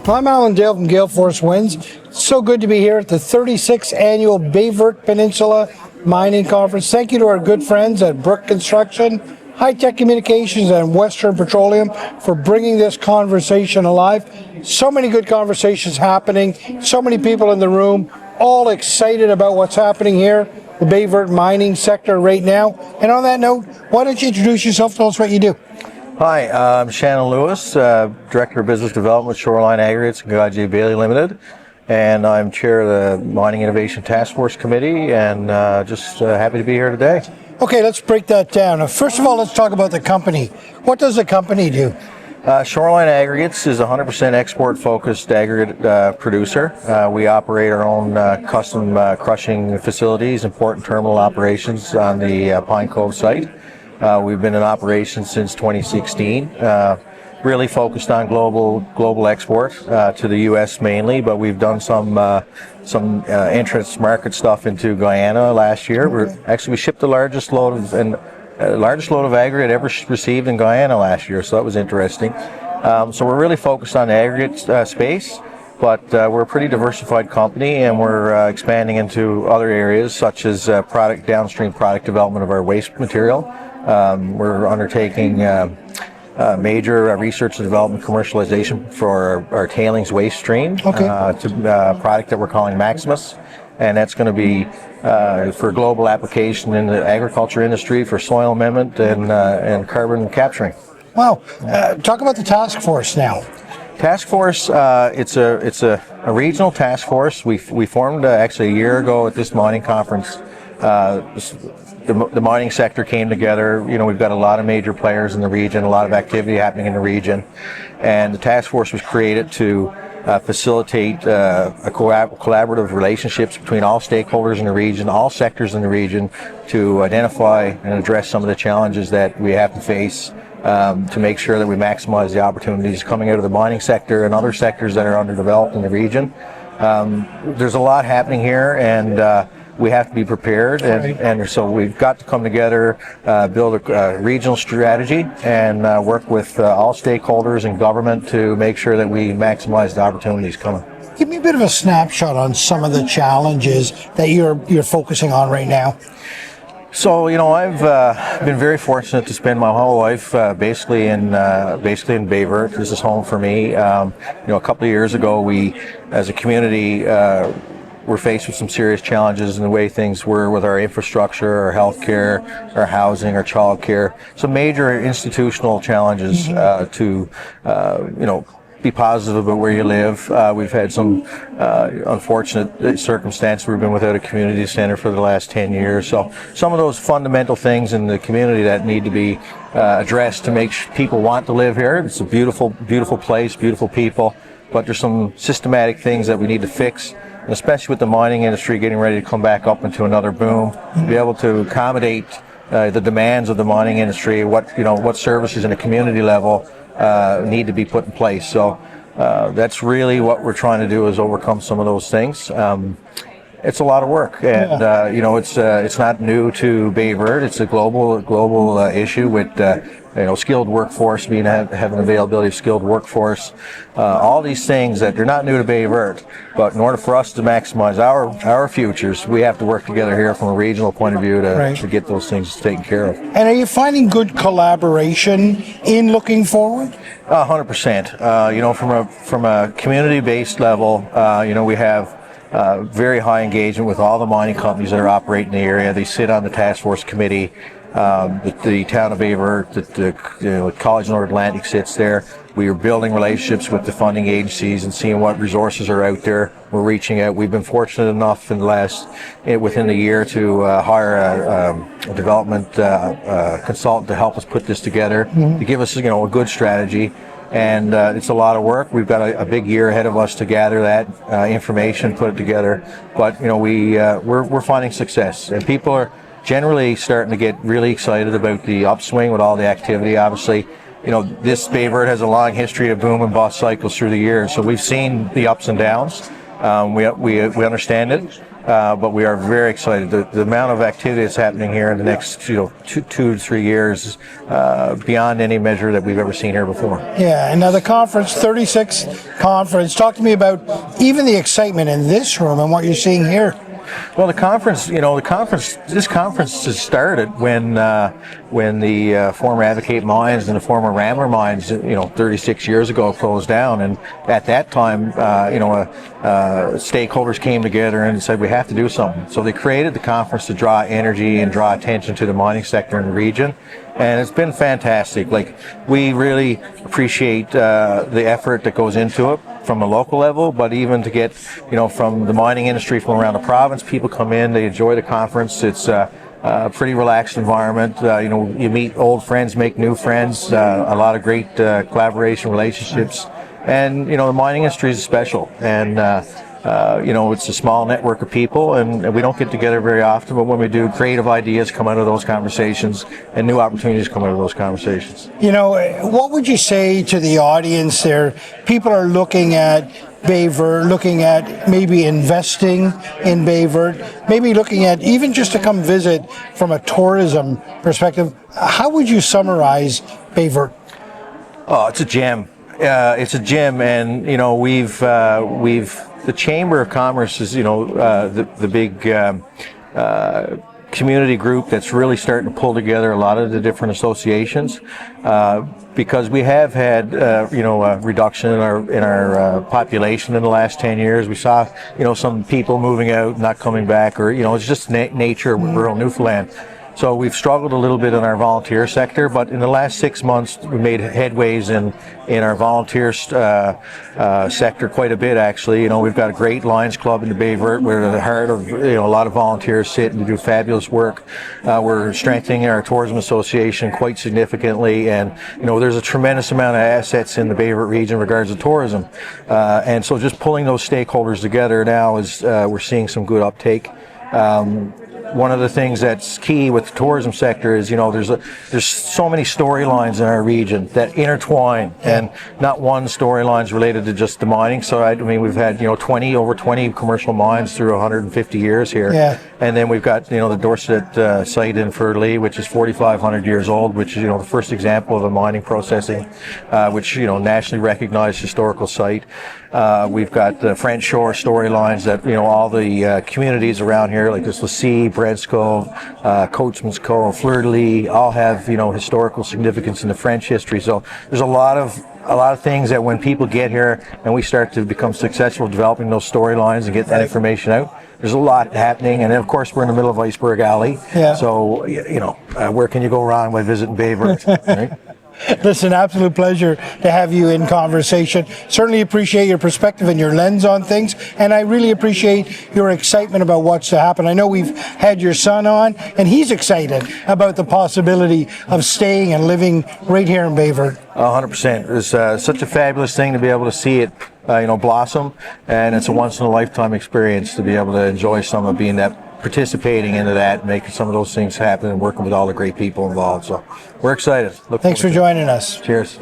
I'm Alan Dale from Gale Force Wins. So good to be here at the 36th annual Verte Peninsula Mining Conference. Thank you to our good friends at Brook Construction, High Tech Communications, and Western Petroleum for bringing this conversation alive. So many good conversations happening, so many people in the room, all excited about what's happening here, the Verte mining sector right now. And on that note, why don't you introduce yourself, tell us what you do. Hi, I'm Shannon, Director of Business Development with Shoreline Aggregates and Baie Limited, and I'm Chair of the Mining Innovation Task Force Committee, and just happy to be here today. Okay, let's break that down. First of all, let's talk about the company. What does the company do? Shoreline Aggregates is a 100% export-focused aggregate producer. We operate our own custom crushing facilities and port and terminal operations on the Pine Cove site. We've been in operation since 2016, really focused on global export to the U.S. mainly, but we've done some entrance market stuff into Guyana last year. We shipped the largest load of aggregate ever received in Guyana last year, so that was interesting. So we're really focused on the aggregate space, but we're a pretty diversified company, and we're expanding into other areas such as downstream product development of our waste material. We're undertaking major research and development commercialization for our tailings waste stream, to a product that we're calling Maximus, and that's going to be for global application in the agriculture industry for soil amendment and carbon capturing. Wow. Talk about the task force now. Task force, it's a regional task force. We formed actually a year ago at this mining conference. The mining sector came together. You know, we've got a lot of major players in the region, a lot of activity happening in the region, and the task force was created to facilitate collaborative relationships between all stakeholders in the region, all sectors in the region, to identify and address some of the challenges that we have to face to make sure that we maximize the opportunities coming out of the mining sector and other sectors that are underdeveloped in the region. There's a lot happening here, and we have to be prepared, and so we've got to come together, build a regional strategy, and work with all stakeholders and government to make sure that we maximize the opportunities coming. Give me a bit of a snapshot on some of the challenges that you're focusing on right now. So, you know, I've been very fortunate to spend my whole life basically in Baie. This is home for me. You know, a couple of years ago, we, as a community, we're faced with some serious challenges in the way things were with our infrastructure, our healthcare, our housing, our childcare. Some major institutional challenges to, you know, be positive about where you live. We've had some unfortunate circumstances. We've been without a community center for the last 10 years. So some of those fundamental things in the community that need to be addressed to make people want to live here. It's a beautiful, beautiful place, beautiful people, but there's some systematic things that we need to fix. And especially with the mining industry getting ready to come back up into another boom, to be able to accommodate the demands of the mining industry, what services in a community level need to be put in place. So that's really what we're trying to do, is overcome some of those things. It's a lot of work, and you know, it's not new to Baie. It's a global issue with you know, skilled workforce, having availability of skilled workforce, all these things that they're not new to Baie. But in order for us to maximize our futures, we have to work together here from a regional point of view to get those things taken care of. And are you finding good collaboration in looking forward? 100%. You know, from a community-based level, you know, we have very high engagement with all the mining companies that are operating in the area. They sit on the task force committee. The town of Baie, the College North Atlantic sits there. We are building relationships with the funding agencies and seeing what resources are out there. We're reaching out. We've been fortunate enough within the year to hire a development consultant to help us put this together, to give us, you know, a good strategy. And it's a lot of work. We've got a big year ahead of us to gather that information, put it together. But, you know, we're finding success, and people are generally starting to get really excited about the upswing with all the activity. Obviously, you know, this Baie has a long history of boom and bust cycles through the years, so we've seen the ups and downs. We understand it. but we are very excited. The amount of activity that's happening here in the next 2 to 3 years is beyond any measure that we've ever seen here before. Yeah, and now the conference, 36th conference. Talk to me about even the excitement in this room and what you're seeing here. Well, this conference has started when the former Aggregates mines and the former Rambler mines, 36 years ago closed down, and at that time, stakeholders came together and said we have to do something. So they created the conference to draw energy and draw attention to the mining sector in the region. And it's been fantastic. Like, we really appreciate the effort that goes into it from a local level, but even to get, from the mining industry from around the province, people come in, they enjoy the conference. It's a pretty relaxed environment. You meet old friends, make new friends, a lot of great collaboration relationships. And, the mining industry is special. And, it's a small network of people, and we don't get together very often, but when we do, creative ideas come out of those conversations and new opportunities come out of those conversations. What would you say to the audience there? People are looking at Baie Verte, looking at maybe investing in Baie Verte, maybe looking at even just to come visit from a tourism perspective. How would you summarize Baie Verte? Oh, it's a gem. It's a gem, and we've the Chamber of Commerce is the big community group that's really starting to pull together a lot of the different associations, because we have had a reduction in our population in the last 10 years. We saw some people moving out, not coming back, or it's just nature of rural Newfoundland. So we've struggled a little bit in our volunteer sector, but in the last 6 months we made headways in our volunteer sector quite a bit, actually. We've got a great Lions Club in the Baie Verte where at the heart of a lot of volunteers sit and do fabulous work. We're strengthening our tourism association quite significantly, and there's a tremendous amount of assets in the Baie Verte region in regards to tourism, and so just pulling those stakeholders together now is we're seeing some good uptake. One of the things that's key with the tourism sector is, there's so many storylines in our region that intertwine, and not one storyline is related to just the mining side. I mean, we've had, over 20 commercial mines through 150 years here. Yeah. And then we've got, the Dorset site in Verte, which is 4,500 years old, which is, the first example of a mining processing, which, nationally recognized historical site. We've got the French Shore storylines that, all the communities around here, like this Lacy, Bread's Cove, Coachman's Cove, Fleur-de-Lis, all have, historical significance in the French history. So there's a lot of things that when people get here and we start to become successful developing those storylines and get that information out, there's a lot happening. And then, of course, we're in the middle of Iceberg Alley. Yeah. So, where can you go wrong by visiting Baie Verte, right? Listen, absolute pleasure to have you in conversation. Certainly appreciate your perspective and your lens on things, and I really appreciate your excitement about what's to happen. I know we've had your son on, and he's excited about the possibility of staying and living right here in Baie Verte. 100%. It's such a fabulous thing to be able to see it blossom, and it's a once-in-a-lifetime experience to be able to enjoy some of participating into that, making some of those things happen, and working with all the great people involved. So we're excited. Thanks for joining us. Cheers.